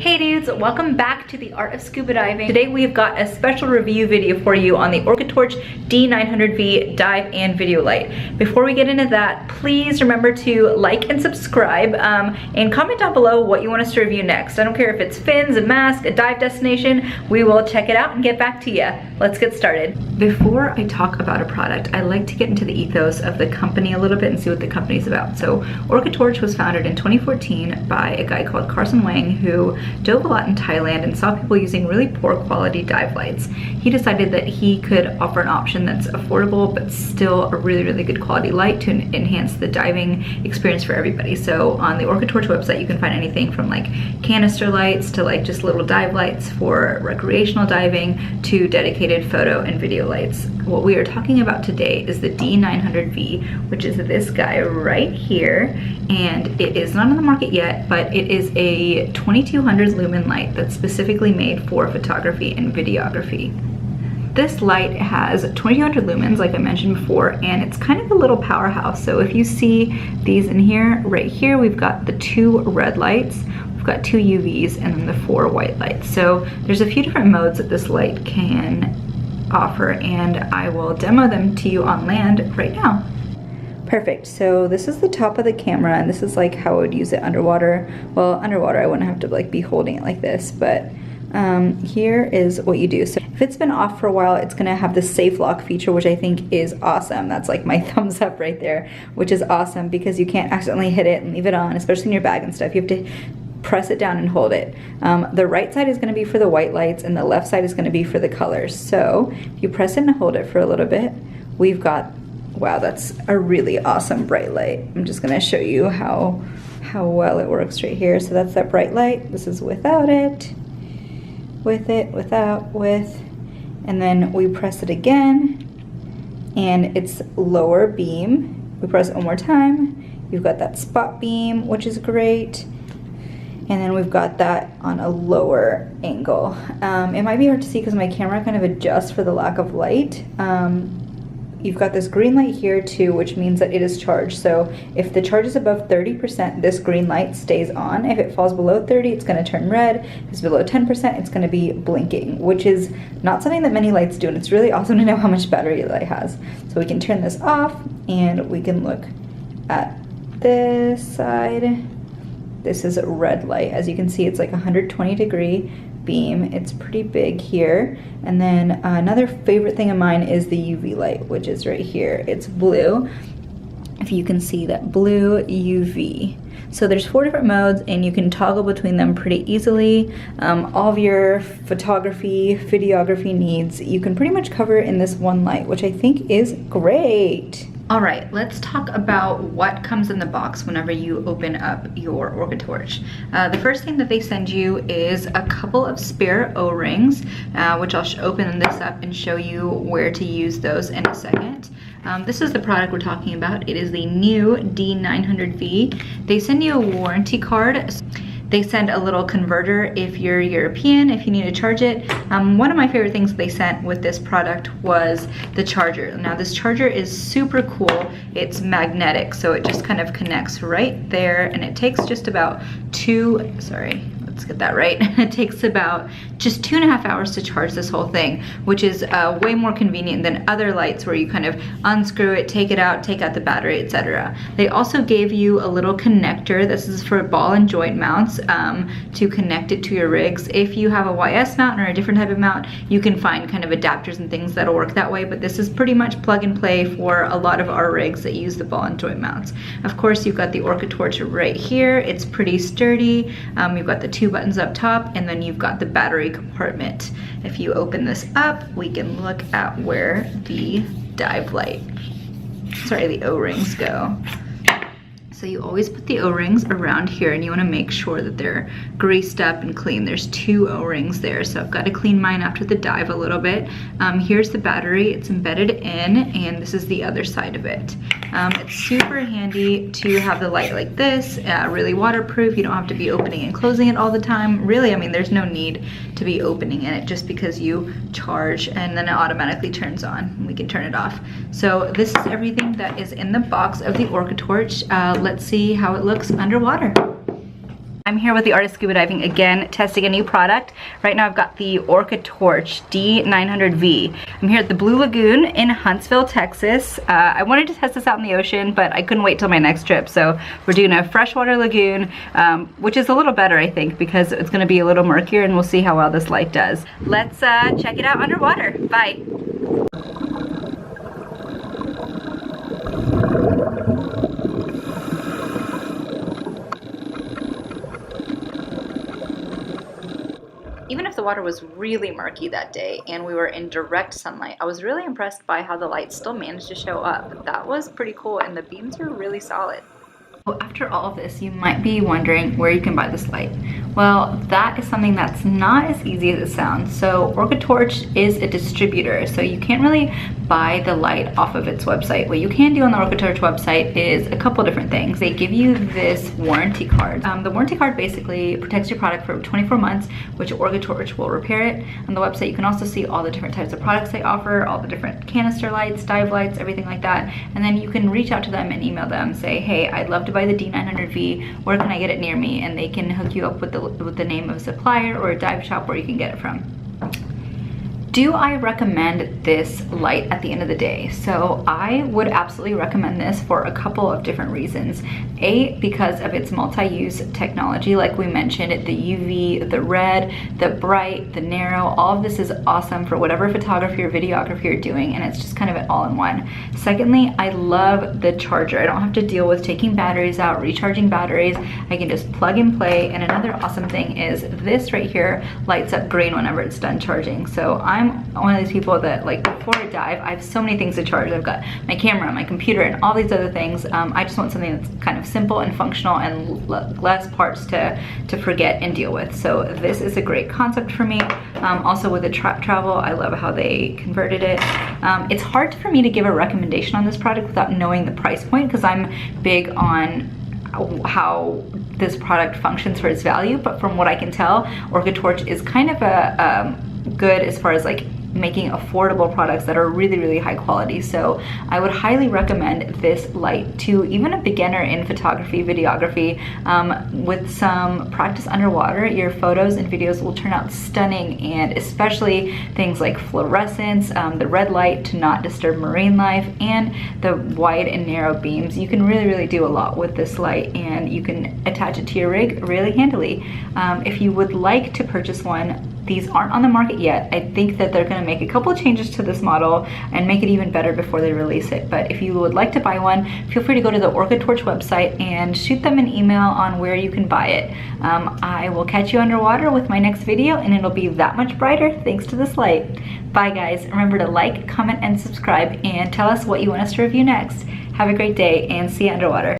Hey dudes, welcome back to the Art of Scuba Diving. Today we've got a special review video for you on the OrcaTorch D900V dive and video light. Before we get into that, please remember to like and subscribe and comment down below what you want us to review next. I don't care if it's fins, a mask, a dive destination, we will check it out and get back to you. Let's get started. Before I talk about a product, I like to get into the ethos of the company a little bit and see what the company's about. So OrcaTorch was founded in 2014 by a guy called Carson Wang who dove a lot in Thailand and saw people using really poor quality dive lights. He decided that he could offer an option that's affordable but still a really good quality light to enhance the diving experience for everybody. So on the OrcaTorch website you can find anything from like canister lights to like just little dive lights for recreational diving to dedicated photo and video lights. What we are talking about today is the D900V, which is this guy right here, and it is not on the market yet, but it is a 2200 lumen light that's specifically made for photography and videography. This light has 2200 lumens, like I mentioned before, and it's kind of a little powerhouse. So if you see these in here, right here, we've got the 2 red lights, we've got 2 UVs, and then the 4 white lights. So there's a few different modes that this light can offer, and I will demo them to you on land right now. Perfect, so this is the top of the camera, and this is like how I would use it underwater. Well, underwater I wouldn't have to like be holding it like this, but here is what you do. So if it's been off for a while, it's gonna have the safe lock feature, which I think is awesome. That's like my thumbs up right there, which is awesome because you can't accidentally hit it and leave it on, especially in your bag and stuff. You have to press it down and hold it. The right side is going to be for the white lights and the left side is going to be for the colors. So if you press it and hold it for a little bit, we've got, wow, that's a really awesome bright light. I'm just going to show you how well it works right here. So that's that bright light. This is without it, with it, without, with, and then we press it again and it's lower beam. We press it one more time. You've got that spot beam, which is great. And then we've got that on a lower angle. It might be hard to see because my camera kind of adjusts for the lack of light. You've got this green light here too, which means that it is charged. So if the charge is above 30%, this green light stays on. If it falls below 30, it's gonna turn red. If it's below 10%, it's gonna be blinking, which is not something that many lights do, and it's really awesome to know how much battery the light has. So we can turn this off and we can look at this side. This is a red light. As you can see, it's like 120-degree beam. It's pretty big here. And then another favorite thing of mine is the UV light, which is right here. It's blue. If you can see that blue UV. So there's 4 different modes and you can toggle between them pretty easily. All of your photography, videography needs, you can pretty much cover in this one light, which I think is great. All right, let's talk about what comes in the box whenever you open up your OrcaTorch. The first thing that they send you is a couple of spare O-rings, which I'll open this up and show you where to use those in a second. This is the product we're talking about. It is the new D900V. They send you a warranty card. They send a little converter if you're European, if you need to charge it. One of my favorite things they sent with this product was the charger. Now this charger is super cool. It's magnetic, so it just kind of connects right there, and it takes just about let's get that right. It takes about just 2.5 hours to charge this whole thing, which is way more convenient than other lights where you kind of unscrew it, take it out, take out the battery, etc. They also gave you a little connector. This is for ball and joint mounts to connect it to your rigs. If you have a YS mount or a different type of mount, you can find kind of adapters and things that'll work that way, but this is pretty much plug and play for a lot of our rigs that use the ball and joint mounts. Of course, you've got the OrcaTorch right here. It's pretty sturdy. You've got the 2 buttons up top, and then you've got the battery compartment. If you open this up, we can look at where the the O-rings go. So you always put the O-rings around here, and you want to make sure that they're greased up and clean. There's 2 O-rings there, so I've got to clean mine after the dive a little bit. Here's the battery. It's embedded in, and this is the other side of it. It's super handy to have the light like this, really waterproof. You don't have to be opening and closing it all the time. Really, I mean, there's no need to be opening it just because you charge and then it automatically turns on. We can turn it off. So this is everything that is in the box of the OrcaTorch. Let's see how it looks underwater. I'm here with the Art of Scuba Diving again, testing a new product. Right now I've got the OrcaTorch D900V. I'm here at the Blue Lagoon in Huntsville, Texas. I wanted to test this out in the ocean, but I couldn't wait till my next trip. So we're doing a freshwater lagoon, which is a little better, I think, because it's gonna be a little murkier and we'll see how well this light does. Let's check it out underwater. Bye. Even if the water was really murky that day and we were in direct sunlight, I was really impressed by how the light still managed to show up. That was pretty cool, and the beams were really solid. Well, after all of this, you might be wondering where you can buy this light. Well, that is something that's not as easy as it sounds. So OrcaTorch is a distributor, so you can't really buy the light off of its website. What you can do on the OrcaTorch website is a couple different things. They give you this warranty card. The warranty card basically protects your product for 24 months, which OrcaTorch will repair it. On the website, you can also see all the different types of products they offer, all the different canister lights, dive lights, everything like that. And then you can reach out to them and email them, say, hey, I'd love to buy the D900V, where can I get it near me? And they can hook you up with the name of a supplier or a dive shop where you can get it from. Do I recommend this light at the end of the day? So I would absolutely recommend this for a couple of different reasons. A, because of its multi-use technology, like we mentioned, the UV, the red, the bright, the narrow, all of this is awesome for whatever photography or videography you're doing, and it's just kind of an all-in-one. Secondly, I love the charger. I don't have to deal with taking batteries out, recharging batteries. I can just plug and play, and another awesome thing is this right here lights up green whenever it's done charging. So I'm one of these people that, like, before I dive, I have so many things to charge. I've got my camera, my computer, and all these other things. I just want something that's kind of simple and functional and less parts to forget and deal with. So this is a great concept for me. Also with the travel, I love how they converted it. It's hard for me to give a recommendation on this product without knowing the price point, because I'm big on how this product functions for its value, but from what I can tell, OrcaTorch is kind of a good as far as like making affordable products that are really, really high quality. So I would highly recommend this light to even a beginner in photography, videography. With some practice underwater, your photos and videos will turn out stunning, and especially things like fluorescence, the red light to not disturb marine life, and the wide and narrow beams. You can really, really do a lot with this light, and you can attach it to your rig really handily. If you would like to purchase one, these aren't on the market yet. I think that they're gonna make a couple of changes to this model and make it even better before they release it. But if you would like to buy one, feel free to go to the OrcaTorch website and shoot them an email on where you can buy it. I will catch you underwater with my next video, and it'll be that much brighter thanks to this light. Bye guys, remember to like, comment, and subscribe, and tell us what you want us to review next. Have a great day, and see you underwater.